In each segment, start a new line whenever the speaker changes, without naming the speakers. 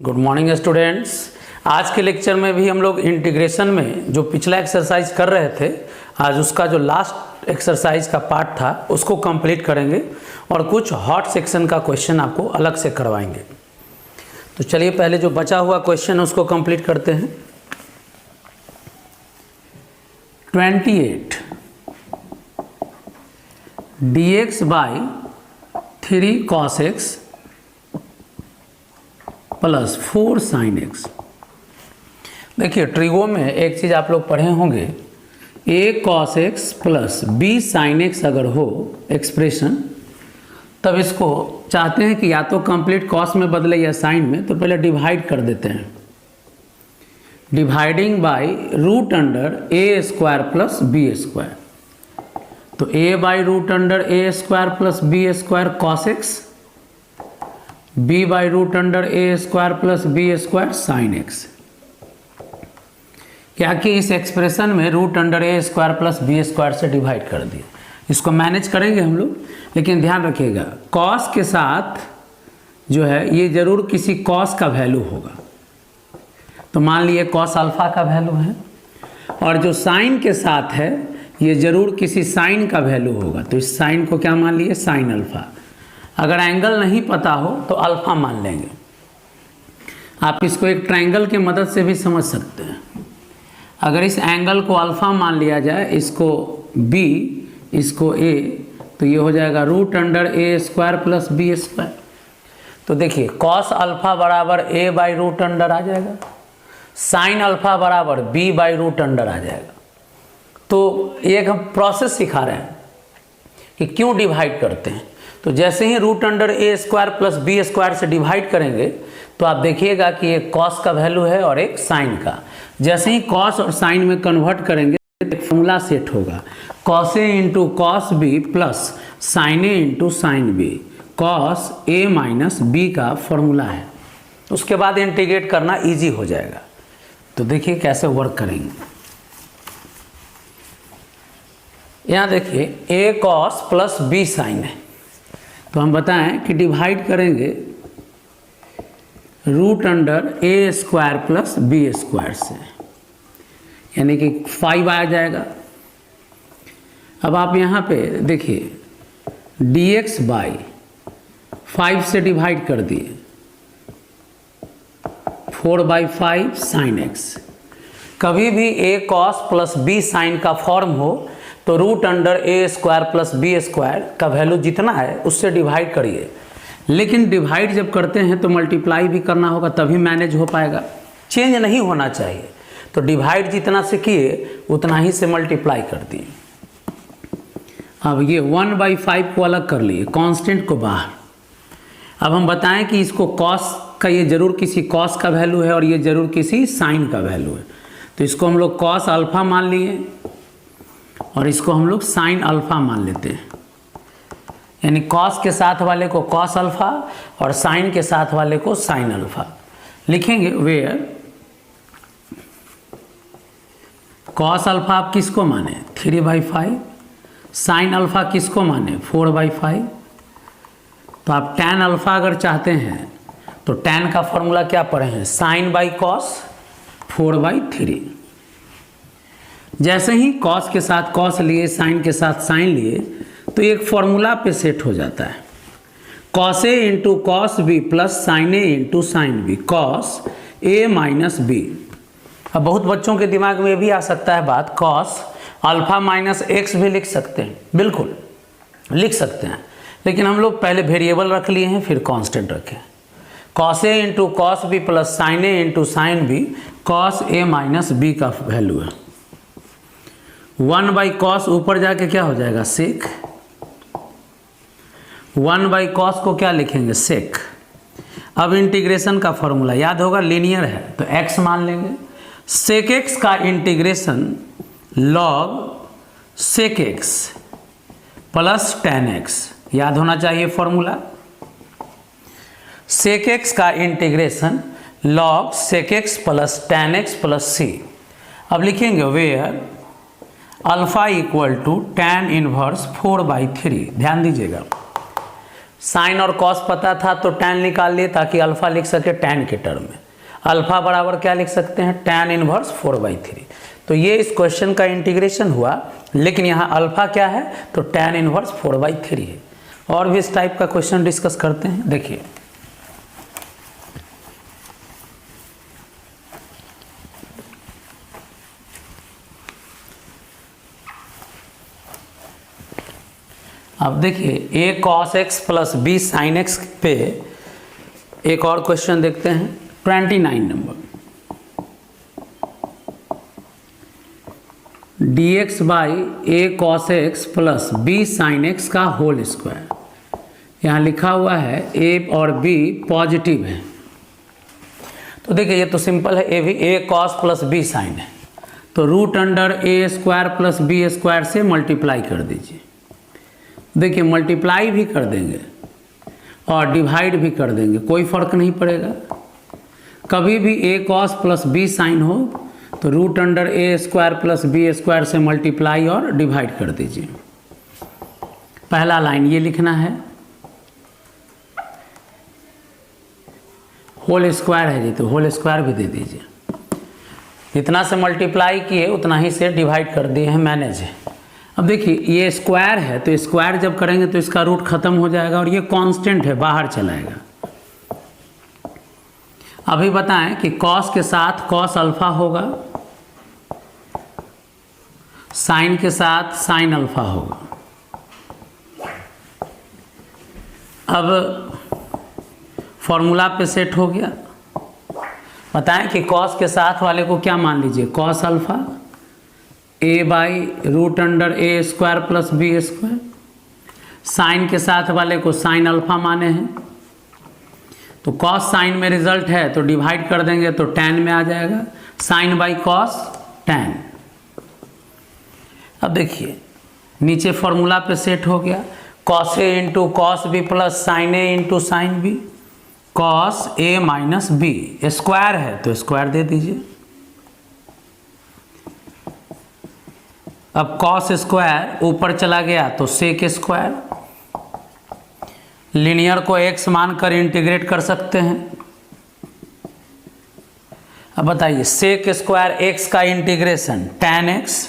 Good morning students. आज के lecture में भी हम लोग इंटीग्रेशन में जो पिछला एक्सरसाइज कर रहे थे, आज उसका जो लास्ट एक्सरसाइज का पार्ट था उसको कंप्लीट करेंगे और कुछ हॉट सेक्शन का क्वेश्चन आपको अलग से करवाएंगे। तो चलिए पहले जो बचा हुआ क्वेश्चन है उसको कंप्लीट करते हैं। 28 dx by 3 cos x plus 4 sin x। देखिए ट्रिगो में एक चीज़ आप लोग पढ़े होंगे, a cos x plus b sin x अगर हो एक्सप्रेशन, तब इसको चाहते हैं कि या तो कंप्लीट cos में बदले या sin में, तो पहले डिवाइड कर देते हैं। Dividing by root under a square plus b square, तो a by root under a square plus b square cos x, b by root under a square plus b square sine x. क्या कि इस expression में root under a square plus b square से divide कर दिए। इसको manage करेंगे हम लोग, लेकिन ध्यान रखिएगा cos के साथ जो है ये जरूर किसी cos का वैल्यू होगा। तो मान लिए cos अल्फा का वैल्यू है, और जो साइन के साथ है ये जरूर किसी साइन का वैल्यू होगा। तो इस साइन को क्या मान लिए, साइन अल्फा। अगर एंगल नहीं पता हो तो अल्फा मान लेंगे। आप इसको एक ट्रायंगल के मदद से भी समझ सकते हैं। अगर इस एंगल को अल्फा मान लिया जाए, इसको b इसको a, तो ये हो जाएगा root under a square plus b square. तो देखिए cos अल्फा बराबर a बाई रूट अंडर आ जाएगा, साइन अल्फा बराबर b बाई रूट अंडर आ जाएगा। तो एक हम प्रोसेस सिखा रहे हैं कि क्यों डिवाइड करते हैं। तो जैसे ही root under a square plus b square से डिवाइड करेंगे तो आप देखिएगा कि एक cos का वैल्यू है और एक साइन का। जैसे ही cos और साइन में कन्वर्ट करेंगे तो एक फॉर्मूला सेट होगा, cos a into cos b plus sine a into sign b, cos a minus b का फॉर्मूला है। उसके बाद इंटीग्रेट करना इजी हो जाएगा। तो देखिए कैसे वर्क करेंगे। यहाँ देखिए a cos plus b sine है, तो हम बताएं कि डिवाइड करेंगे root under a square plus b square से, यानी कि 5 आ जाएगा। अब आप यहाँ पे देखिए dx बाई 5 से डिवाइड कर दिए, 4 बाई 5 साइन x। कभी भी a cos plus b sine का फॉर्म हो तो root under a square plus b square का वैल्यू जितना है उससे डिवाइड करिए। लेकिन डिवाइड जब करते हैं तो मल्टीप्लाई भी करना होगा, तभी मैनेज हो पाएगा। चेंज नहीं होना चाहिए। तो डिवाइड जितना से किए उतना ही से मल्टीप्लाई कर दिए। अब ये 1 बाई 5 को अलग कर लिए, कांस्टेंट को बाहर। अब हम बताएं कि इसको cos का ये जरूर किसी cos का वैल्यू है और ये जरूर किसी साइन का वैल्यू है। तो इसको हम लोग cos अल्फा मान लिए और इसको हम लोग साइन अल्फा मान लेते हैं। यानी cos के साथ वाले को cos अल्फा और साइन के साथ वाले को साइन अल्फा लिखेंगे। वेयर cos अल्फा आप किसको माने, 3 बाई 5, साइन अल्फा किसको माने, 4 बाई 5। तो आप tan अल्फा अगर चाहते हैं तो tan का फॉर्मूला क्या पढ़े हैं, साइन बाई cos 4 बाई 3। जैसे ही cos के साथ cos लिए, साइन के साथ साइन लिए, तो एक फॉर्मूला पे सेट हो जाता है, cos a into cos B plus sine a into sine B, cos a minus b। अब बहुत बच्चों के दिमाग में भी आ सकता है बात, cos अल्फा माइनस x भी लिख सकते हैं, बिल्कुल लिख सकते हैं, लेकिन हम लोग पहले वेरिएबल रख लिए हैं फिर कांस्टेंट रखे। cos a into cos B plus sine a into sine B, cos a minus b का वैल्यू है। 1 बाई कॉस ऊपर जाके क्या हो जाएगा, सेक। 1 बाई कॉस को क्या लिखेंगे, सेक। अब इंटीग्रेशन का फॉर्मूला याद होगा, लीनियर है तो x मान लेंगे। सेक x का integration log sec x plus tan x, याद होना चाहिए फॉर्मूला। सेक x का integration log sec x plus tan x plus c। अब लिखेंगे where alpha equal to tan inverse 4 by 3। ध्यान दीजिएगा, साइन और कॉस पता था तो टैन निकाल लिए ताकि अल्फा लिख सके टैन के टर्म में। अल्फा बराबर क्या लिख सकते हैं, टैन इनवर्स 4/3। तो ये इस क्वेश्चन का इंटीग्रेशन हुआ, लेकिन यहाँ अल्फा क्या है तो टैन इनवर्स 4/3 है। और भी इस टाइप का क्वेश्चन डिस्कस करते हैं। देखिए अब देखिए a cos x plus b sin x पे एक और क्वेश्चन देखते हैं 29 number. dx by a cos x plus b sin x का होल स्क्वायर। यहाँ लिखा हुआ है a और b पॉजिटिव है, तो देखिए ये तो सिंपल है, a भी a cos plus b sin है, तो root under a square plus b square से मल्टीप्लाई कर दीजिए। देखिए मल्टीप्लाई भी कर देंगे और डिवाइड भी कर देंगे, कोई फर्क नहीं पड़ेगा। कभी भी a cos plus b sin हो तो root under a square plus b square से मल्टीप्लाई और डिवाइड कर दीजिए। पहला लाइन ये लिखना है, होल स्क्वायर है जी तो होल स्क्वायर भी दे दीजिए। जितना से मल्टीप्लाई किए उतना ही से डिवाइड कर दिए हैं, मैनेज है। अब देखिए ये स्क्वायर है तो स्क्वायर जब करेंगे तो इसका रूट खत्म हो जाएगा और ये कांस्टेंट है, बाहर चलाएगा। अभी बताएं कि कॉस के साथ कॉस अल्फा होगा, साइन के साथ साइन अल्फा होगा। अब फॉर्मूला पे सेट हो गया। बताएं कि कॉस के साथ वाले को क्या मान लीजिए, cos alpha a by root under a square plus b square. Sine के साथ वाले को साइन अल्फा माने हैं, तो कॉस साइन में रिजल्ट है तो डिवाइड कर देंगे तो टैन में आ जाएगा, साइन बाई कॉस टैन। अब देखिए नीचे फॉर्मूला पे सेट हो गया, cos a into cos B plus sine a into sine B, cos a minus B. Square है तो स्क्वायर दे दीजिए। अब कॉस स्क्वायर ऊपर चला गया तो सेक स्क्वायर, लीनियर को x मानकर इंटीग्रेट कर सकते हैं। अब बताइए सेक स्क्वायर x का integration tan x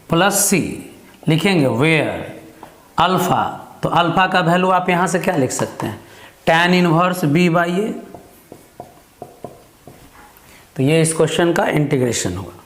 plus c लिखेंगे वेयर अल्फा, तो अल्फा का वैल्यू आप यहां से क्या लिख सकते हैं, tan इनवर्स b बाई ए। तो ये इस क्वेश्चन का इंटीग्रेशन होगा।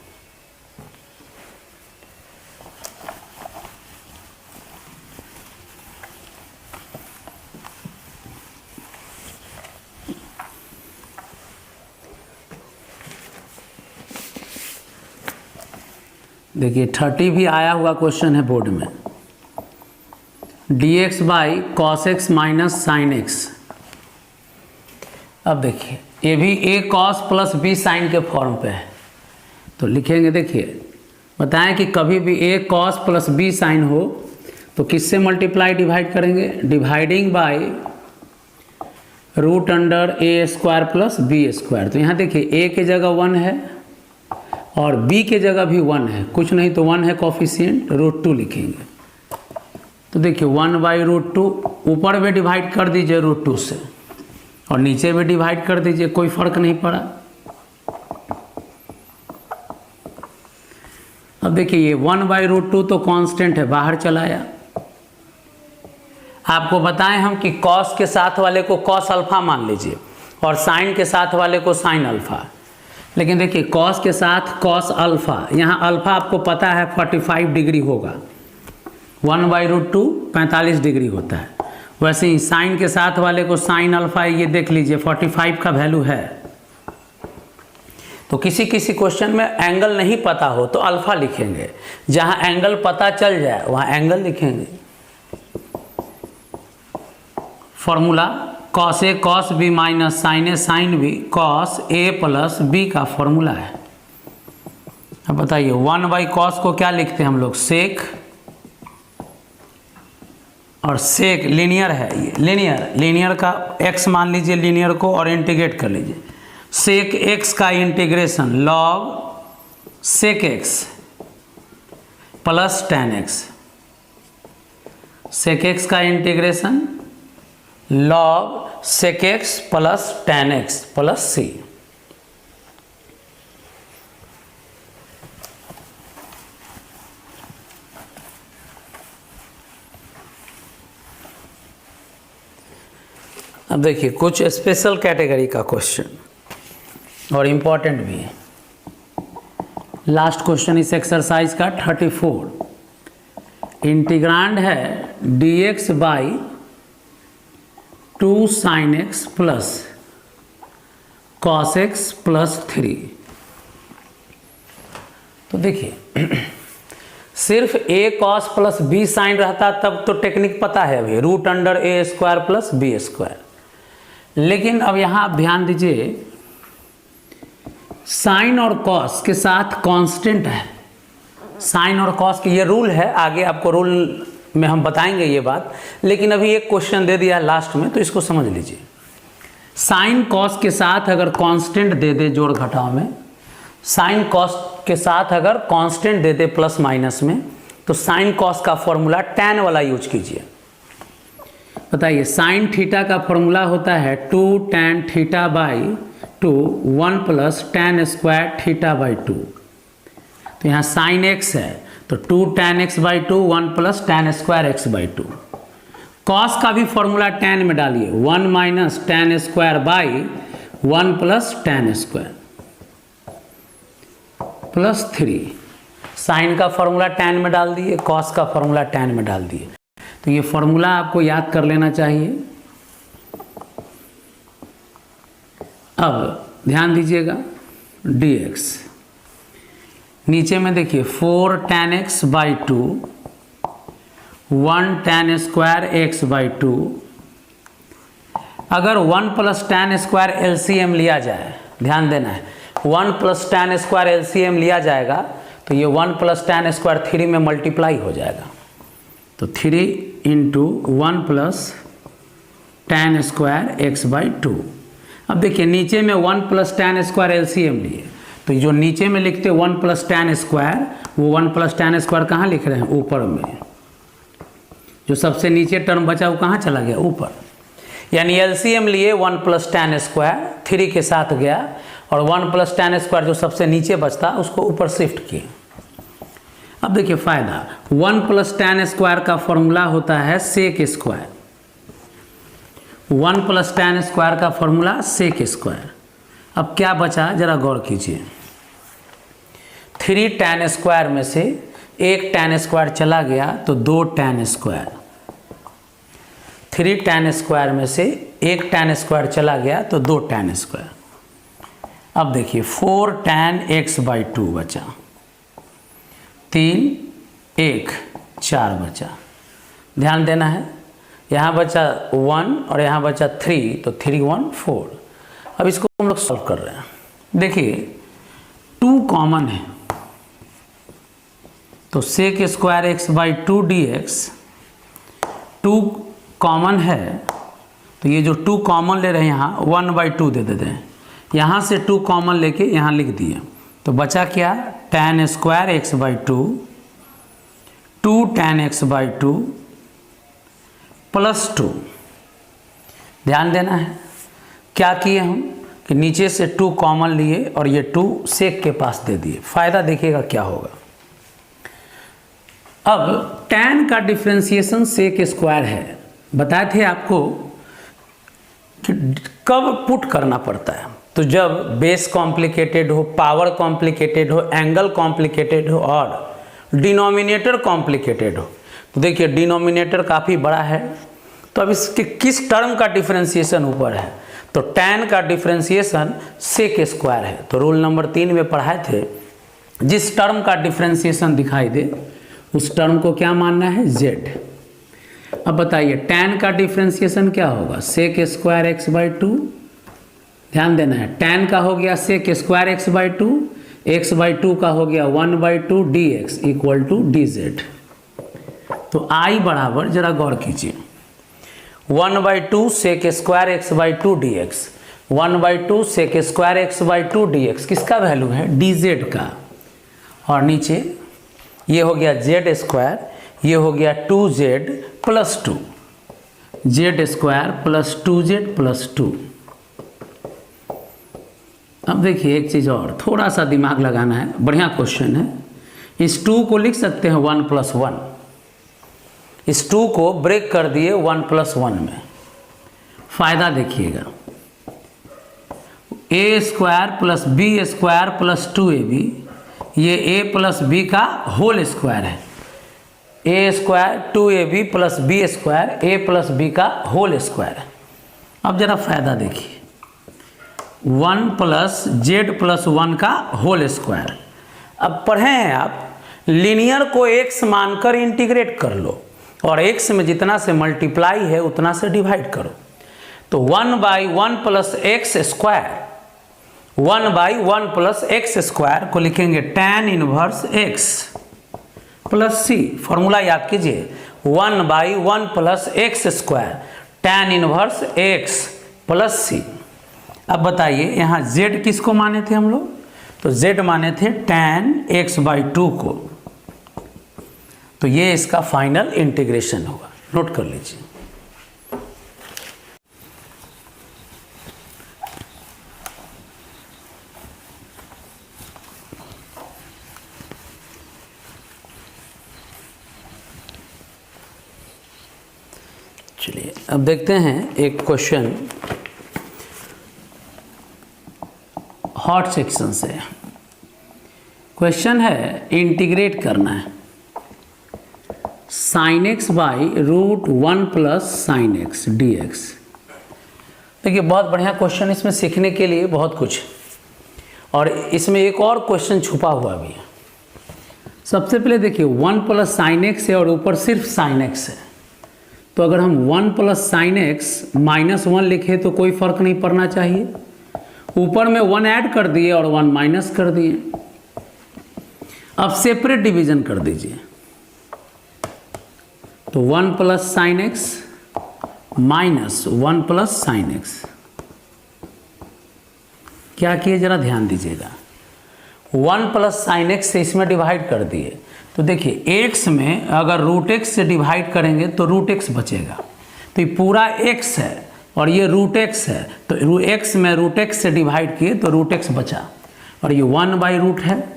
देखिए 30 भी आया हुआ क्वेश्चन है बोर्ड में, dx by cos x minus sine x. अब देखिए ये भी a cos plus b sine के फॉर्म पे है, तो लिखेंगे देखिए बताएं कि कभी भी a cos plus b sine हो तो किससे मल्टीप्लाई डिवाइड करेंगे, dividing by root under a square plus b square. तो यहाँ देखिए a की जगह 1 है और b के जगह भी 1 है, कुछ नहीं तो 1 है कॉफिशिएंट, √2 लिखेंगे। तो देखिए 1/√2 ऊपर भी डिवाइड कर दीजिए √2 से और नीचे भी डिवाइड कर दीजिए, कोई फर्क नहीं पड़ा। अब देखिए ये 1/√2 तो कांस्टेंट है, बाहर चलाया। आपको बताएं हम कि कॉस के साथ वाले को कॉस अल्फा मान लीजिए और साइन के साथ वाले को साइन अल्फा। लेकिन देखिए कॉस के साथ कॉस अल्फा, यहाँ अल्फा आपको पता है 45 डिग्री होगा, 1/√2 45 डिग्री होता है। वैसे ही साइन के साथ वाले को साइन अल्फा, ये देख लीजिए 45 का वैल्यू है। तो किसी किसी क्वेश्चन में एंगल नहीं पता हो तो अल्फा लिखेंगे, जहाँ एंगल पता चल जाए वहाँ एंगल लिखेंगे। फॉर्मूला कॉस ए कॉस बी माइनस साइन ए साइन बी कॉस ए प्लस बी का फॉर्मूला है। अब बताइए 1/cos को क्या लिखते हैं हम लोग, सेक, और सेक लीनियर है, ये लीनियर का x मान लीजिए लीनियर को और इंटीग्रेट कर लीजिए। सेक x का integration log sec x plus tan x। Sec x का integration log sec x plus tan x plus C. अब देखिए कुछ स्पेशल कैटेगरी का क्वेश्चन और इम्पॉर्टेंट भी है। लास्ट क्वेश्चन इस एक्सरसाइज का 34। इंटीग्रांड है dx by 2 sin x plus cos x plus 3। तो देखिए सिर्फ a cos plus b sin रहता तब तो टेक्निक पता है अभी, root under a square plus b square. लेकिन अब यहाँ आप ध्यान दीजिए, साइन और कॉस के साथ कांस्टेंट है। साइन और कॉस की ये रूल है, आगे आपको रूल में हम बताएंगे ये बात, लेकिन अभी एक क्वेश्चन दे दिया लास्ट में तो इसको समझ लीजिए। साइन कॉस के साथ अगर कांस्टेंट दे दे जोड़ घटाव में, साइन कॉस के साथ अगर कांस्टेंट दे दे प्लस माइनस में, तो साइन कॉस का फॉर्मूला टैन वाला यूज कीजिए। बताइए, साइन थीटा का फॉर्मूला होता है 2 tan theta by 2 1 plus tan square theta by 2। तो यहाँ साइन एक्स है तो 2 tan x by 2 1 plus tan square x by 2। Cos का भी फॉर्मूला टैन में डालिए, 1 minus tan square by 1 plus tan square plus 3। Sine का फॉर्मूला टैन में डाल दिए, कॉस का फॉर्मूला टैन में डाल दिए। तो ये फॉर्मूला आपको याद कर लेना चाहिए। अब ध्यान दीजिएगा, dx नीचे में देखिए 4 tan x by 2 1 tan square x by 2। अगर 1 प्लस टैन स्क्वायर एलसीएम लिया जाए, ध्यान देना है, 1 प्लस टैन स्क्वायर एलसीएम लिया जाएगा तो ये 1 प्लस टैन स्क्वायर 3 में मल्टीप्लाई हो जाएगा। तो 3 into 1 plus tan square x by 2। अब देखिए नीचे में 1 प्लस टैन स्क्वायर एलसीएम लिए, तो जो नीचे में लिखते 1 प्लस टैन स्क्वायर, वो 1 प्लस टैन स्क्वायर कहाँ लिख रहे हैं? ऊपर में। जो सबसे नीचे टर्म बचा वो कहाँ चला गया? ऊपर। यानी एलसीएम लिए 1 प्लस टैन स्क्वायर 3 के साथ गया, और 1 प्लस टैन स्क्वायर जो सबसे नीचे बचता उसको ऊपर शिफ्ट किए। अब देखिए फायदा, 1 प्लस टैन स्क्वायर का फॉर्मूला होता है sec square. 1 plus tan square का फॉर्मूला सेक स्क्वायर। अब क्या बचा जरा गौर कीजिए, 3 टैन स्क्वायर में से 1 टैन स्क्वायर चला गया तो 2 टैन स्क्वायर। 3 टैन स्क्वायर में से 1 टैन स्क्वायर चला गया तो 2 टैन स्क्वायर। अब देखिए 4 टैन एक्स बाई 2 बचा, 3 1 4 बचा। ध्यान देना है, यहाँ बचा 1 और यहाँ बचा 3, तो 3 1 4। अब इसको हम लोग सॉल्व कर रहे हैं। देखिए 2 कॉमन है तो sec square x by 2 dx, 2 common है तो ये जो 2 कॉमन ले रहे हैं यहाँ 1 बाई 2 दे देते हैं, यहाँ से 2 कॉमन लेके यहाँ लिख दिए, तो बचा क्या? Tan square x by 2 tan x by 2 plus 2। ध्यान देना है, क्या किए हम कि नीचे से 2 कॉमन लिए और ये 2 सेक के पास दे दिए। फायदा देखिएगा क्या होगा। अब टैन का डिफ्रेंसिएशन सेक स्क्वायर है, बताए थे आपको कि कब पुट करना पड़ता है। तो जब बेस कॉम्प्लिकेटेड हो, पावर कॉम्प्लिकेटेड हो, एंगल कॉम्प्लिकेटेड हो और डिनोमिनेटर कॉम्प्लिकेटेड हो। तो देखिए डिनोमिनेटर काफ़ी बड़ा है, तो अब इसके किस टर्म का डिफ्रेंसिएशन ऊपर है? तो टैन का डिफ्रेंसिएशन सेक स्क्वायर है। तो रूल नंबर 3 में पढ़ाए थे, जिस टर्म का डिफ्रेंसिएशन दिखाई दे उस टर्म को क्या मानना है? जेड। अब बताइए टैन का डिफ्रेंसिएशन क्या होगा? Sec square x by 2। ध्यान देना है, टैन का हो गया sec square x by 2, x by 2 का हो गया 1 by 2 dx equal to dz। तो आई बराबर, जरा गौर कीजिए, 1 by 2 sec square x by 2 dx, 1 by 2 sec square x by 2 dx किसका वैल्यू है? dz का। और नीचे ये हो गया जेड स्क्वायर, ये हो गया 2z plus 2 Z square plus 2z plus 2। अब देखिए एक चीज़ और, थोड़ा सा दिमाग लगाना है, बढ़िया क्वेश्चन है। इस 2 को लिख सकते हैं 1 + 1, इस 2 को ब्रेक कर दिए 1 + 1 में। फायदा देखिएगा, a² plus b² plus 2ab, ये a प्लस b का होल स्क्वायर है। a² 2ab plus b² a plus b का होल स्क्वायर है। अब जरा फायदा देखिए, 1 प्लस z प्लस 1 का होल स्क्वायर। अब पढ़े हैं आप, लीनियर को x मानकर इंटीग्रेट कर लो और x में जितना से मल्टीप्लाई है उतना से डिवाइड करो। तो 1/1 plus x square, 1/1 plus x square को लिखेंगे tan inverse x plus c। Formula याद कीजिए, 1/1 plus x square tan inverse x plus c। अब बताइए यहाँ z किसको माने थे हम लोग? तो z माने थे tan x/2 को। तो ये इसका फाइनल इंटीग्रेशन होगा, नोट कर लीजिए। चलिए अब देखते हैं एक क्वेश्चन हॉट सेक्शन से। क्वेश्चन है, इंटीग्रेट करना है sin x by √1 plus sin x dx। देखिए बहुत बढ़िया क्वेश्चन, इसमें सीखने के लिए बहुत कुछ, और इसमें एक और क्वेश्चन छुपा हुआ भी है। सबसे पहले देखिए 1 प्लस sin x है और ऊपर सिर्फ sin x है, तो अगर हम 1 प्लस sin x -1 लिखे तो कोई फर्क नहीं पड़ना चाहिए। ऊपर में 1 ऐड कर दिए और 1 माइनस कर दिए। अब सेपरेट डिवीजन कर दीजिए, तो 1 plus sin x minus 1 plus sin x। क्या किए जरा ध्यान दीजिएगा, 1 प्लस sin x से इसमें डिवाइड कर दिए, तो देखिए x में अगर √x से डिवाइड करेंगे तो √x बचेगा। तो ये पूरा x है और ये √x है, तो x में √x से डिवाइड किए तो √x बचा, और ये 1/√, है।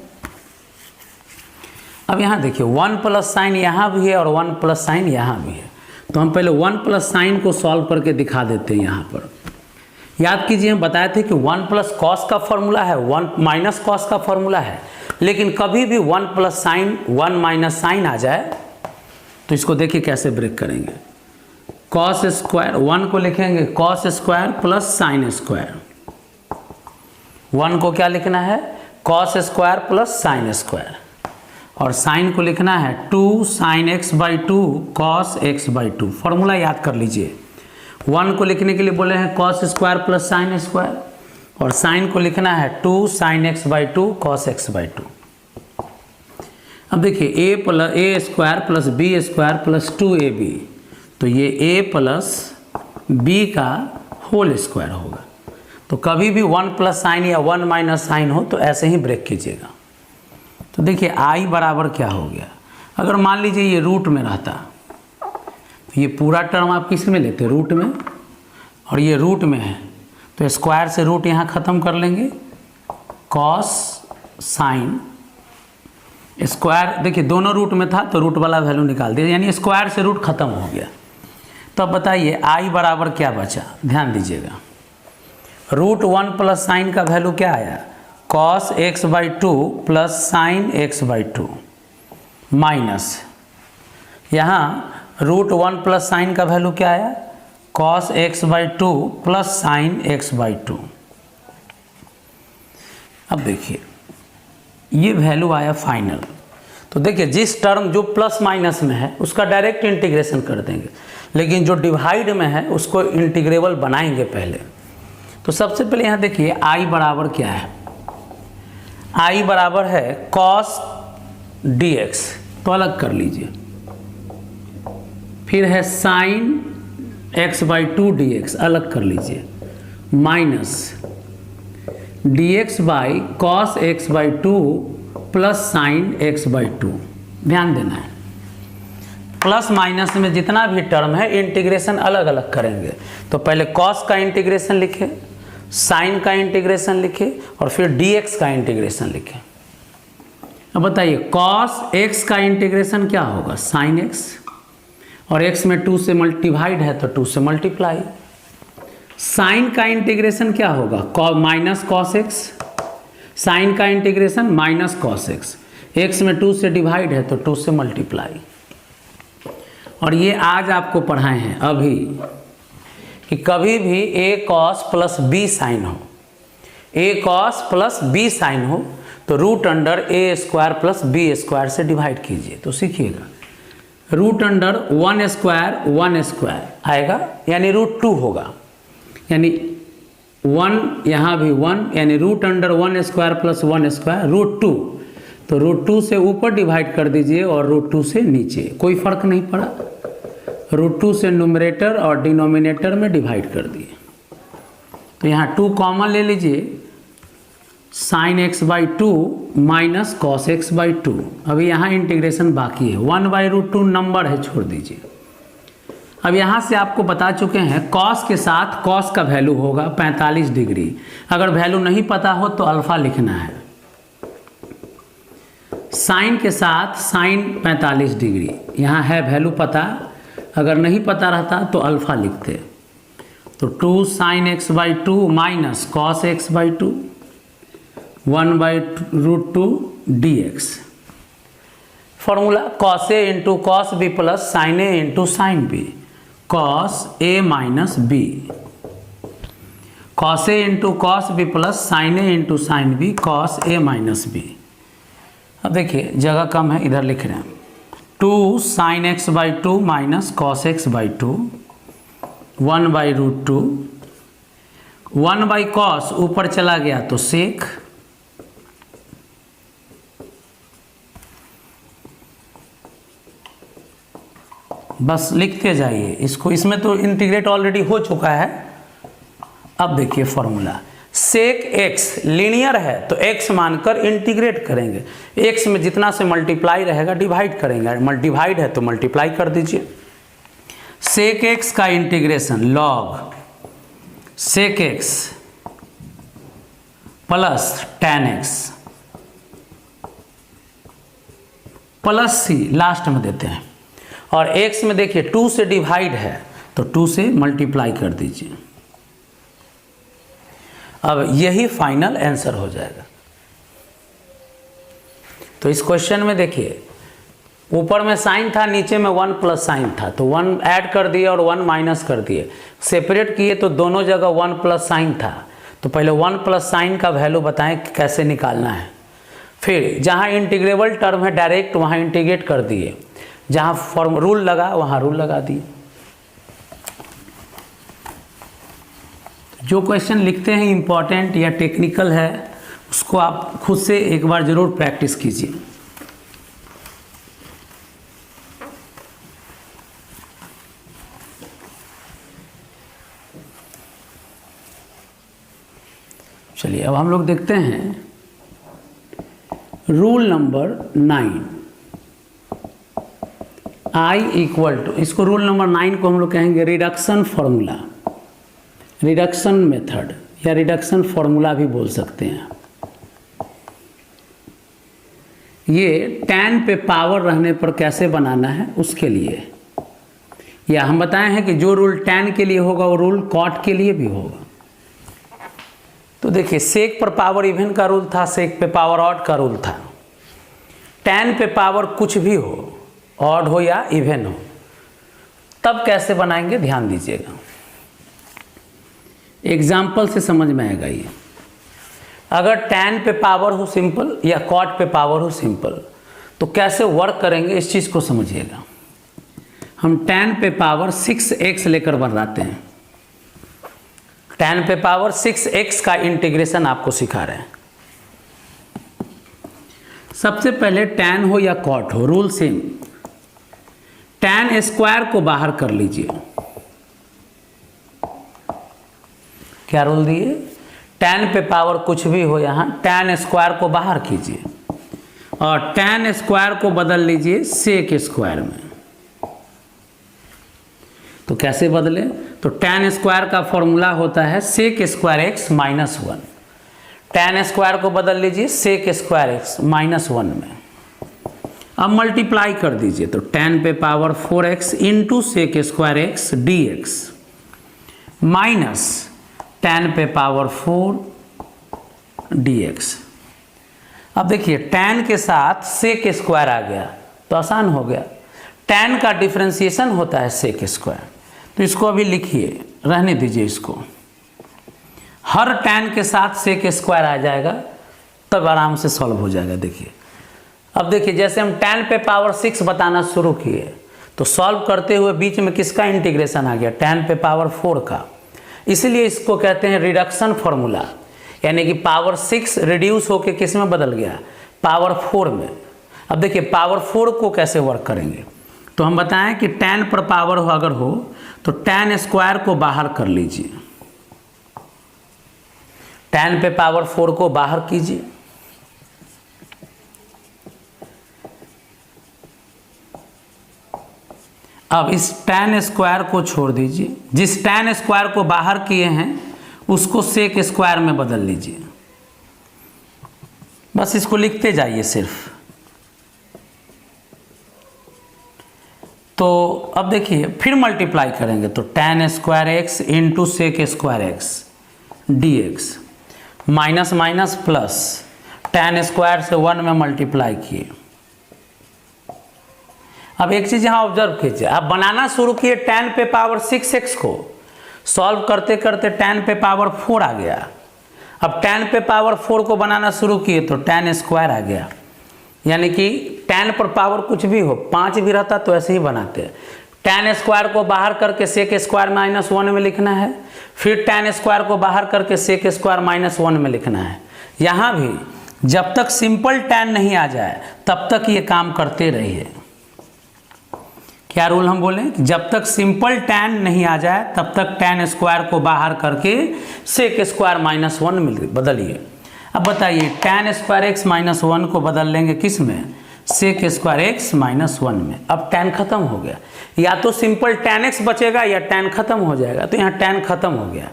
अब यहाँ देखिए 1 प्लस साइन यहाँ भी है और 1 प्लस साइन यहाँ भी है, तो हम पहले 1 प्लस साइन को सॉल्व करके दिखा देते हैं। यहाँ पर याद कीजिए, हम बताए थे कि 1 प्लस कॉस का फॉर्मूला है, 1 माइनस कॉस का फॉर्मूला है, लेकिन कभी भी 1 प्लस साइन 1 माइनस साइन आ जाए तो इसको देखिए कैसे ब्रेक करेंगे। कॉस स्क्वायर 1 को लिखेंगे cos square plus sine square, 1 को क्या लिखना है cos square plus sine square, और साइन को लिखना है 2 sin x/2 cos x/2। Formula याद कर लीजिए, 1 को लिखने के लिए बोले हैं cos square plus sine square, और साइन को लिखना है 2 sin x/2 cos x/2। अब देखिए a² plus b² plus 2ab, तो ये a प्लस b का होल स्क्वायर होगा। तो कभी भी 1 प्लस साइन या 1 माइनस साइन हो तो ऐसे ही ब्रेक कीजिएगा। तो देखिए i बराबर क्या हो गया, अगर मान लीजिए ये रूट में रहता तो ये पूरा टर्म आप किस में लेते, रूट में, और ये रूट में है तो स्क्वायर से रूट यहाँ ख़त्म कर लेंगे, कॉस साइन स्क्वायर, देखिए दोनों रूट में था तो रूट वाला वैल्यू निकाल दिया, यानी स्क्वायर से रूट ख़त्म हो गया। तो अब बताइए i बराबर क्या बचा, ध्यान दीजिएगा, √1 प्लस साइन का वैल्यू क्या आया cos x/2 plus sign x/2 minus यहाँ √1 प्लस साइन का वैल्यू क्या आया cos x/2 plus sign x/2। अब देखिए ये वैल्यू आया फाइनल। तो देखिए जिस टर्म जो प्लस माइनस में है उसका डायरेक्ट इंटीग्रेशन कर देंगे, लेकिन जो डिवाइड में है उसको इंटीग्रेबल बनाएंगे पहले। तो सबसे पहले यहाँ देखिए i बराबर क्या है, i बराबर है cos dx, तो अलग कर लीजिए, फिर है sin x/2 dx, अलग कर लीजिए, minus dx by cos x/2 plus sin x/2, ध्यान देना है। प्लस माइनस में जितना भी टर्म है इंटीग्रेशन अलग अलग करेंगे। तो पहले कॉस का इंटीग्रेशन लिखे, साइन का इंटीग्रेशन लिखे और फिर डीएक्स का इंटीग्रेशन लिखे। अब बताइए कॉस एक्स का इंटीग्रेशन क्या होगा, साइन एक्स, और एक्स में 2 से डिवाइड है तो 2 से मल्टीप्लाई। साइन का इंटीग्रेशन क्या होगा, माइनस कॉस एक्स, साइन का integration minus cos x, x में 2 से डिवाइड है तो 2 से मल्टीप्लाई। और ये आज आपको पढ़ाए हैं अभी कि कभी भी a cos plus b sine हो, a cos plus b sine हो तो root under a square plus b square से डिवाइड कीजिए। तो सीखिएगा रूट अंडर 1 स्क्वायर आएगा यानी रूट 2 होगा, यानी 1 यहाँ भी 1 यानी root under 1 square plus 1 square root 2। तो रूट 2 से ऊपर डिवाइड कर दीजिए और रूट 2 से नीचे, कोई फर्क नहीं पड़ा। रूट 2 से न्यूमरेटर और डिनोमिनेटर में डिवाइड कर दिए। तो यहाँ 2 कॉमन ले लीजिए, sign x by 2 minus cos x by 2। अभी यहाँ इंटीग्रेशन बाकी है, 1/√2 नंबर है, छोड़ दीजिए। अब यहाँ से आपको बता चुके हैं कॉस के साथ कॉस का वैल्यू होगा 45 डिग्री। अगर वैल्यू नहीं पता हो तो अल्फा लिखना है। साइन के साथ साइन 45 डिग्री, यहाँ है वैल्यू पता, अगर नहीं पता रहता तो अल्फा लिखते। तो 2 sine x by 2 minus cos x by 2 1/√2 dx। Formula cos a into cos B plus sine a into sine B, cos a minus b, cos a into cos B plus sine a into sine B, cos a minus b. अब देखिए जगह कम है, इधर लिख रहे हैं 2 sine x by 2 minus cos x by 2 1/√2, 1 by cos ऊपर चला गया तो सेक, बस लिखते जाइए इसको। इसमें तो इंटीग्रेट ऑलरेडी हो चुका है। अब देखिए फॉर्मूला, सेक एक्स लीनियर है तो एक्स मानकर इंटीग्रेट करेंगे, एक्स में जितना से मल्टीप्लाई रहेगा डिवाइड करेंगे, डिवाइड है तो मल्टीप्लाई कर दीजिए। सेक एक्स का integration log sec x plus tan x plus C last में देते हैं, और x में देखिए 2 से डिवाइड है तो 2 से मल्टीप्लाई कर दीजिए। अब यही फाइनल आंसर हो जाएगा। तो इस क्वेश्चन में देखिए ऊपर में साइन था, नीचे में 1 प्लस साइन था, तो 1 ऐड कर दिए और 1 माइनस कर दिए। सेपरेट किए तो दोनों जगह 1 प्लस साइन था, तो पहले 1 प्लस साइन का वैल्यू बताएं कि कैसे निकालना है। फिर जहाँ इंटीग्रेबल टर्म है डायरेक्ट वहाँ इंटीग्रेट कर दिए, जहाँ फॉर्म रूल लगा वहाँ रूल लगा दिए। जो क्वेश्चन लिखते हैं इम्पॉर्टेंट या टेक्निकल है उसको आप खुद से एक बार ज़रूर प्रैक्टिस कीजिए। चलिए अब हम लोग देखते हैं rule number 9, I equal to, इसको रूल नंबर 9 को हम लोग कहेंगे रिडक्शन फॉर्मूला, रिडक्शन मेथड या रिडक्शन फॉर्मूला भी बोल सकते हैं। ये tan पे पावर रहने पर कैसे बनाना है उसके लिए, या हम बताए हैं कि जो रूल tan के लिए होगा वो रूल cot के लिए भी होगा। तो देखिए सेक पर पावर इवन का रूल था, सेक पे पावर ऑड का रूल था। tan पे पावर कुछ भी हो, ऑड हो या इवन हो, तब कैसे बनाएंगे ध्यान दीजिएगा, एग्जाम्पल से समझ में आएगा ये। अगर tan पे पावर हो सिंपल या cot पे पावर हो सिंपल, तो कैसे वर्क करेंगे इस चीज़ को समझिएगा। हम tan पे पावर 6x लेकर बनाते हैं, tan पे पावर 6x का इंटीग्रेशन आपको सिखा रहे हैं। सबसे पहले tan हो या cot हो रूल सेम, tan स्क्वायर को बाहर कर लीजिए। क्या रूल दिए, tan पे पावर कुछ भी हो यहाँ tan स्क्वायर को बाहर कीजिए और tan स्क्वायर को बदल लीजिए सेक स्क्वायर में। तो कैसे बदले, तो tan स्क्वायर का फॉर्मूला होता है sec square x minus 1। tan square को बदल लीजिए सेक स्क्वायर एक्स माइनस 1 में। अब मल्टीप्लाई कर दीजिए, तो tan पे power 4x into sec square x d x minus tan पे पावर 4 डी एक्स। अब देखिए tan के साथ सेक स्क्वायर आ गया तो आसान हो गया। tan का डिफरेंशिएशन होता है सेक स्क्वायर, तो इसको अभी लिखिए, रहने दीजिए इसको। हर tan के साथ सेक स्क्वायर आ जाएगा तब आराम से सॉल्व हो जाएगा। देखिए अब देखिए जैसे हम tan पे पावर 6 बताना शुरू किए तो सॉल्व करते हुए बीच में किसका इंटीग्रेशन आ गया, tan पे पावर 4 का। इसलिए इसको कहते हैं रिडक्शन फॉर्मूला, यानी कि पावर 6 रिड्यूस होकर किस में बदल गया, पावर 4 में। अब देखिए पावर 4 को कैसे वर्क करेंगे, तो हम बताएं कि tan पर पावर हो अगर हो तो tan स्क्वायर को बाहर कर लीजिए, tan पे पावर 4 को बाहर कीजिए। अब इस tan स्क्वायर को छोड़ दीजिए, जिस tan स्क्वायर को बाहर किए हैं उसको सेक स्क्वायर में बदल लीजिए। बस इसको लिखते जाइए सिर्फ। तो अब देखिए फिर मल्टीप्लाई करेंगे तो tan square x into sec square x d x minus minus plus tan square से 1 में मल्टीप्लाई किए। अब एक चीज़ यहाँ ऑब्जर्व कीजिए, आप बनाना शुरू किए tan पे पावर 6x को, सॉल्व करते करते tan पे पावर 4 आ गया। अब tan पे पावर 4 को बनाना शुरू किए तो tan स्क्वायर आ गया, यानी कि tan पर पावर कुछ भी हो, 5 भी रहता तो ऐसे ही बनाते। tan स्क्वायर को बाहर करके सेक स्क्वायर माइनस 1 में लिखना है, फिर tan स्क्वायर को बाहर करके सेक स्क्वायर माइनस 1 में लिखना है। यहाँ भी जब तक सिंपल tan नहीं आ जाए तब तक ये काम करते रहिए। क्या रूल हम बोले, जब तक सिंपल tan नहीं आ जाए तब तक tan स्क्वायर को बाहर करके सेक स्क्वायर माइनस 1 में बदलिए। अब बताइए tan स्क्वायर एक्स माइनस 1 को बदल लेंगे किस में, सेक स्क्वायर एक्स माइनस 1 में। अब tan खत्म हो गया, या तो सिंपल tan x बचेगा या tan खत्म हो जाएगा, तो यहाँ tan खत्म हो गया।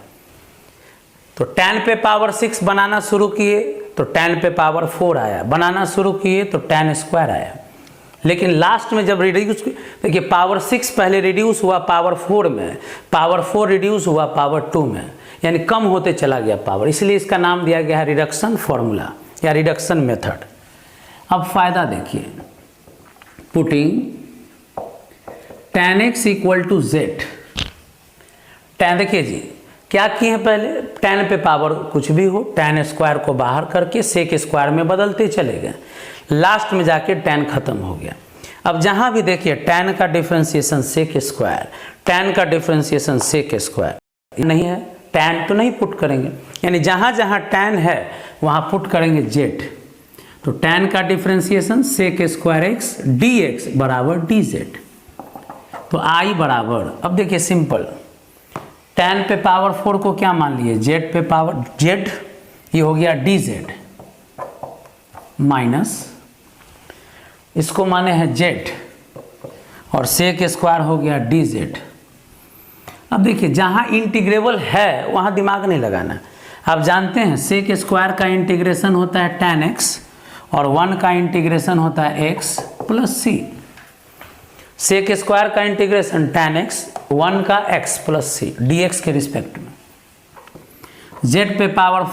तो tan पे पावर 6 बनाना शुरू किए तो tan पे पावर 4 आया, बनाना शुरू किए तो tan स्क्वायर आया। लेकिन लास्ट में जब रिड्यूस, देखिए पावर 6 पहले रिड्यूस हुआ पावर 4 में, पावर 4 रिड्यूस हुआ पावर 2 में, यानी कम होते चला गया पावर, इसलिए इसका नाम दिया गया है रिडक्शन फॉर्मूला या रिडक्शन मेथड। अब फायदा देखिए, putting tan x equal to z. tan देखिए जी क्या किए हैं, पहले tan पे पावर कुछ भी हो tan स्क्वायर को बाहर करके सेक स्क्वायर में बदलते चले गए, लास्ट में जाके tan खत्म हो गया। अब जहां भी देखिए tan का डिफरेंशिएशन सेक स्क्वायर, tan का डिफरेंशिएशन सेक स्क्वायर नहीं है, tan तो नहीं पुट करेंगे, यानी जहां जहां tan है वहां पुट करेंगे z। तो tan का differentiation sec square x d x बराबर डी जेड। तो i बराबर, अब देखिए सिंपल, tan पे पावर 4 को क्या मान लिए, z पे पावर z, ये हो गया डी जेड माइनस इसको माने हैं z और सेक स्क्वायर हो गया डी जेड। अब देखिए जहाँ इंटीग्रेबल है वहाँ दिमाग नहीं लगाना। आप जानते हैं सेक स्क्वायर का इंटीग्रेशन होता है tan x और 1 का इंटीग्रेशन होता है x प्लस सी। सेक स्क्वायर का इंटीग्रेशन tan x, 1 का x प्लस सी dx के रिस्पेक्ट में। z पे पावर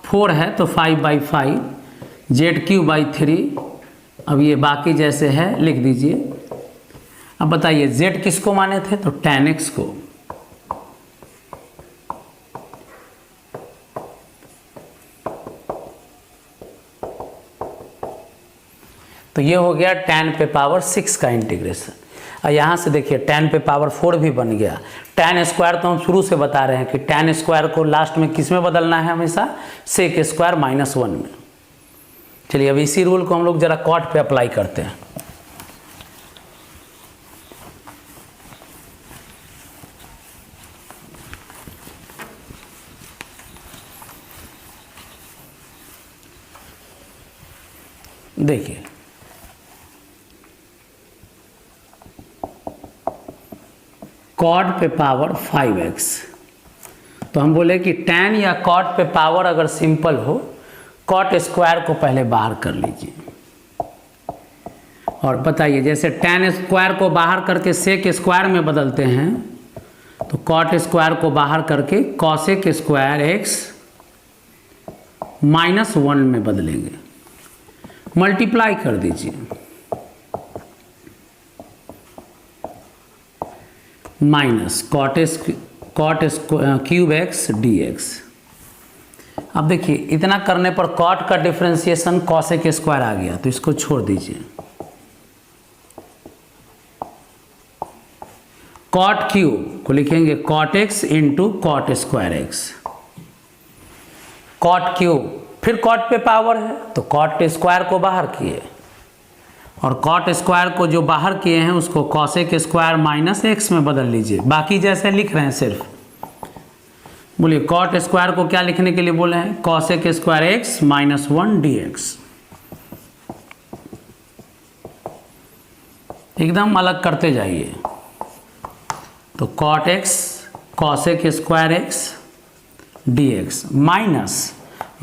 4 है तो 5/5, z³ 3। अब ये बाकी जैसे है लिख दीजिए। अब बताइए z किसको माने थे, तो tan x को। तो ये हो गया tan पे पावर 6 का इंटीग्रेशन। और यहाँ से देखिए tan पे पावर 4 भी बन गया। tan स्क्वायर तो हम शुरू से बता रहे हैं कि tan स्क्वायर को लास्ट में किस में बदलना है, हमेशा सेक स्क्वायर माइनस 1 में। चलिए अब इसी रूल को हम लोग जरा कॉट पे अप्लाई करते हैं। देखिए कॉट पे पावर 5x। तो हम बोले कि tan या कॉट पे पावर अगर सिंपल हो, कॉट स्क्वायर को पहले बाहर कर लीजिए और बताइए, जैसे tan स्क्वायर को बाहर करके सेक स्क्वायर में बदलते हैं, तो कॉट स्क्वायर को बाहर करके कॉसेक स्क्वायर x -1 में बदलेंगे। मल्टीप्लाई कर दीजिए, minus cot cube x d x. अब देखिए, इतना करने पर कॉट का डिफरेंशिएशन कॉसेक स्क्वायर आ गया, तो इसको छोड़ दीजिए। कॉट क्यूब को लिखेंगे cot x into cot square x. Cot cube, फिर कॉट पे पावर है तो कॉट स्क्वायर को बाहर किए, और कॉट स्क्वायर को जो बाहर किए हैं उसको कॉसेक स्क्वायर माइनस एक्स में बदल लीजिए। बाकी जैसे लिख रहे हैं सिर्फ बोलिए, कॉट स्क्वायर को क्या लिखने के लिए बोले हैं? Cosec square x -1 dx। एकदम अलग करते जाइए। तो cot x cosec square x dx minus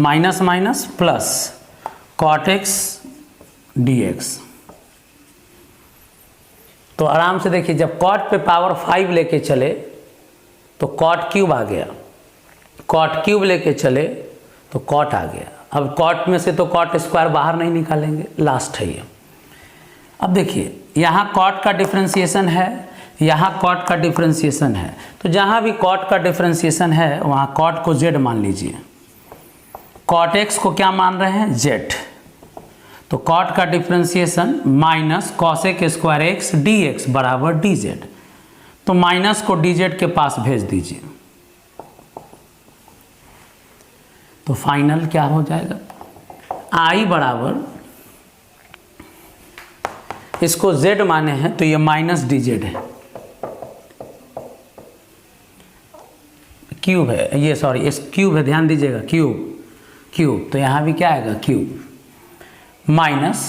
minus minus plus cot x dx। तो आराम से देखिए, जब कॉट पे पावर 5 लेके चले तो कॉट क्यूब आ गया, कॉट क्यूब लेके चले तो कॉट आ गया। अब कॉट में से तो कॉट स्क्वायर बाहर नहीं निकालेंगे, लास्ट है ये। अब देखिए, यहाँ कॉट का डिफरेंशिएशन है, यहाँ कॉट का डिफरेंशिएशन है, तो जहाँ भी कॉट का डिफरेंशिएशन है वहाँ कॉट को z मान लीजिए। कॉट एक्स को क्या मान रहे हैं? z। तो कॉट का differentiation minus cosec square x d x बराबर डी जेड। तो माइनस को डी जेड के पास भेज दीजिए, तो फाइनल क्या हो जाएगा? आई बराबर, इसको z माने हैं तो ये माइनस डी जेड है, क्यूब है ये, सॉरी इस क्यूब है, ध्यान दीजिएगा, क्यूब क्यूब, तो यहाँ भी क्या आएगा? क्यूब माइनस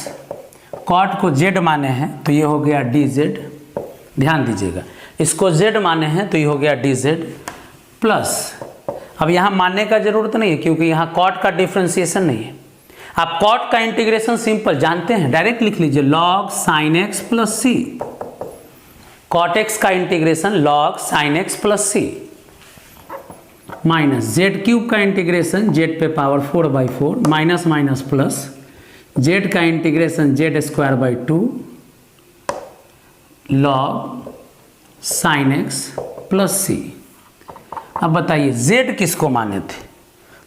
कॉट को z माने हैं तो ये हो गया डी जेड, ध्यान दीजिएगा, इसको z माने हैं तो ये हो गया डी जेड प्लस, अब यहाँ मानने का जरूरत नहीं है क्योंकि यहाँ कॉट का डिफरेंशिएशन नहीं है। आप कॉट का इंटीग्रेशन सिंपल जानते हैं, डायरेक्ट लिख लीजिए, log sine x plus C. Cot x का integration log sine x plus C minus Z cube का इंटीग्रेशन जेड पे power 4/4 minus minus plus Z का integration Z square by 2 log sine x plus C. अब बताइए z किसको माने थे?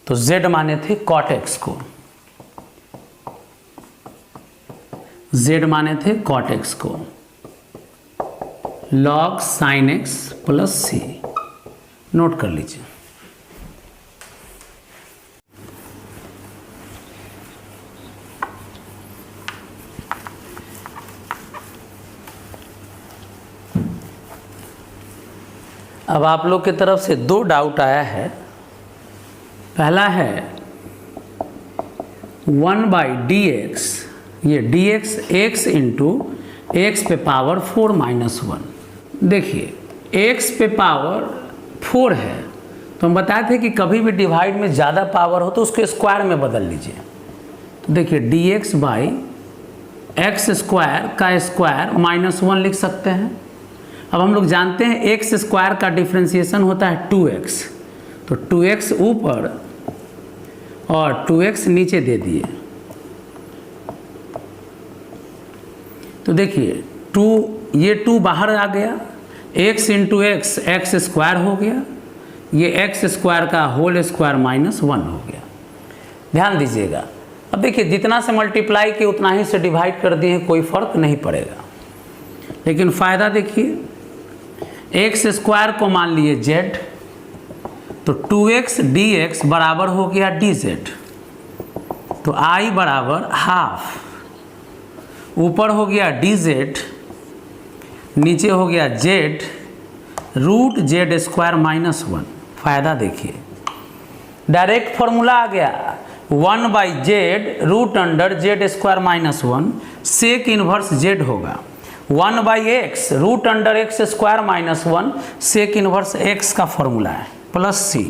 तो z माने थे कॉट एक्स को, z माने थे कॉट एक्स को, लॉग साइन एक्स प्लस सी। नोट कर लीजिए। अब आप लोग की तरफ से 2 डाउट आया है। पहला है 1/dx, ये dx x इंटू एक्स पे पावर 4 - 1। देखिए x पे पावर 4 है, तो हम बताए थे कि कभी भी डिवाइड में ज़्यादा पावर हो तो उसको स्क्वायर में बदल लीजिए। तो देखिए dx बाई एक्स स्क्वायर का स्क्वायर -1 लिख सकते हैं। अब हम लोग जानते हैं एक्स स्क्वायर का डिफरेंशिएशन होता है 2x, तो 2x ऊपर और 2x नीचे दे दिए। तो देखिए 2, ये 2 बाहर आ गया, x into x x square हो गया, ये एक्स स्क्वायर का होल स्क्वायर -1 हो गया। ध्यान दीजिएगा। अब देखिए जितना से मल्टीप्लाई किए उतना ही से डिवाइड कर दिए, कोई फर्क नहीं पड़ेगा। लेकिन फ़ायदा देखिए, एक्स स्क्वायर को मान लिए z, तो 2x dx बराबर हो गया dz। तो i बराबर हाफ, ऊपर हो गया dz, नीचे हो गया z रूट z स्क्वायर -1। फ़ायदा देखिए, डायरेक्ट फॉर्मूला आ गया, 1/z root under z square -1, sec inverse z होगा। 1/x root under x square minus 1 sec inverse x का फॉर्मूला है प्लस c।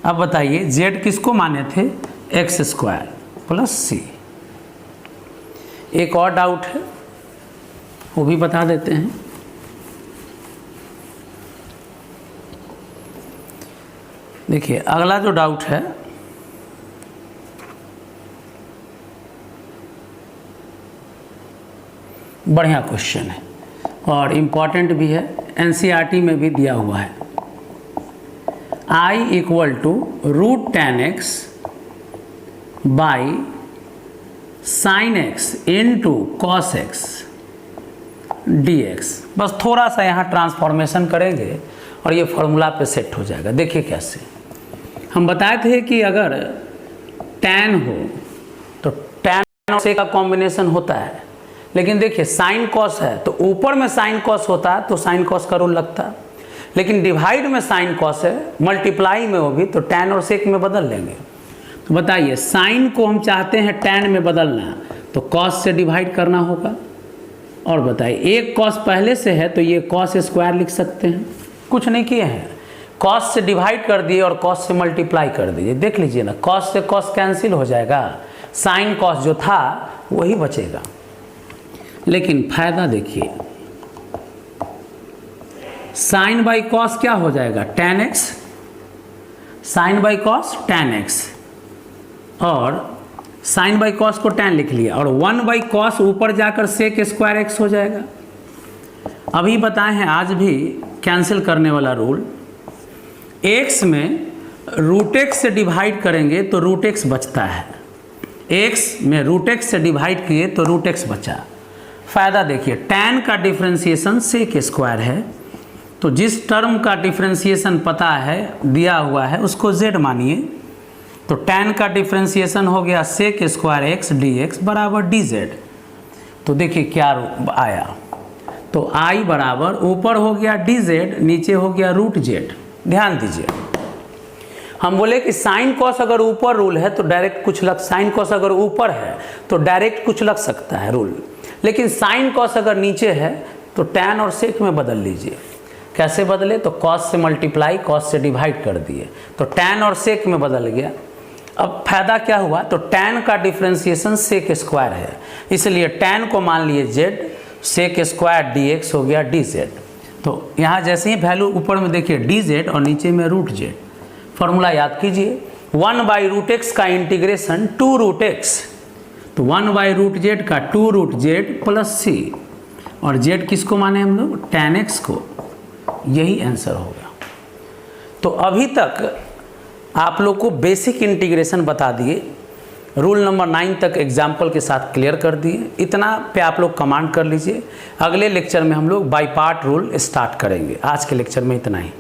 अब बताइए z किसको माने थे, एक्स स्क्वायर प्लस c। एक और डाउट है वो भी बता देते हैं। देखिए अगला जो डाउट है, बढ़िया क्वेश्चन है और इम्पॉर्टेंट भी है, एनसीईआरटी में भी दिया हुआ है। I equal to root tan x बाई sine x into cos x dx। बस थोड़ा सा यहाँ ट्रांसफॉर्मेशन करेंगे और ये फॉर्मूला पे सेट हो जाएगा। देखिए कैसे, हम बताए थे कि अगर tan हो तो tan और से का कॉम्बिनेशन होता है, लेकिन देखिए साइन कॉस है तो ऊपर में साइन कॉस होता है तो साइन कॉस का रूल लगता है, लेकिन डिवाइड में साइन कॉस है, मल्टीप्लाई में वो भी तो tan और सेक में बदल लेंगे। तो बताइए साइन को हम चाहते हैं tan में बदलना तो कॉस से डिवाइड करना होगा। और बताइए एक कॉस पहले से है तो ये कॉस स्क्वायर लिख सकते हैं, कुछ नहीं किए हैं, कॉस से डिवाइड कर दिए और कॉस से मल्टीप्लाई कर दीजिए। देख लीजिए ना, कॉस से कॉस कैंसिल हो जाएगा, साइन कॉस जो था वही बचेगा। लेकिन फायदा देखिए, साइन बाई कॉस क्या हो जाएगा, tan x, sine by cos tan x और साइन बाई कॉस को tan लिख लिया और 1 बाई कॉस ऊपर जाकर सेक स्क्वायर x हो जाएगा। अभी बताए हैं आज भी कैंसिल करने वाला रूल, x में रूट x से डिवाइड करेंगे तो रूट x बचता है, x में रूट x से डिवाइड किए तो रूट x बचा। फायदा देखिए tan का डिफरेंशिएशन सेक स्क्वायर है तो जिस टर्म का डिफरेंशिएशन पता है दिया हुआ है उसको z मानिए, तो tan का डिफरेंशिएशन हो गया सेक स्क्वायर x dx बराबर dz। तो देखिए क्या आया, तो i बराबर ऊपर हो गया dz, नीचे हो गया रूट z। ध्यान दीजिए, हम बोले कि साइन कॉस अगर ऊपर रूल है तो डायरेक्ट कुछ लग, साइन कॉस अगर ऊपर है तो डायरेक्ट कुछ लग सकता है रूल, लेकिन साइन कॉस अगर नीचे है तो tan और सेक में बदल लीजिए। कैसे बदले, तो कॉस से मल्टीप्लाई कॉस से डिवाइड कर दिए तो tan और सेक में बदल गया। अब फायदा क्या हुआ, तो tan का डिफरेंशिएशन सेक स्क्वायर है, इसलिए tan को मान लिए z, सेक स्क्वायर dx हो गया dz। तो यहाँ जैसे ही वैल्यू ऊपर में देखिए dz और नीचे में रूट z। फॉर्मूला याद कीजिए, 1 बाई रूट एक्स का इंटीग्रेशन 2 रूट एक्स, तो 1 बाई रूट जेड का 2 रूट जेड प्लस सी, और जेड किसको माने हम लोग, tan x को। यही आंसर होगा। तो अभी तक आप लोग को बेसिक इंटीग्रेशन बता दिए, रूल नंबर 9 तक एग्जाम्पल के साथ क्लियर कर दिए। इतना पे आप लोग कमांड कर लीजिए। अगले लेक्चर में हम लोग बाई पार्ट रूल स्टार्ट करेंगे। आज के लेक्चर में इतना ही।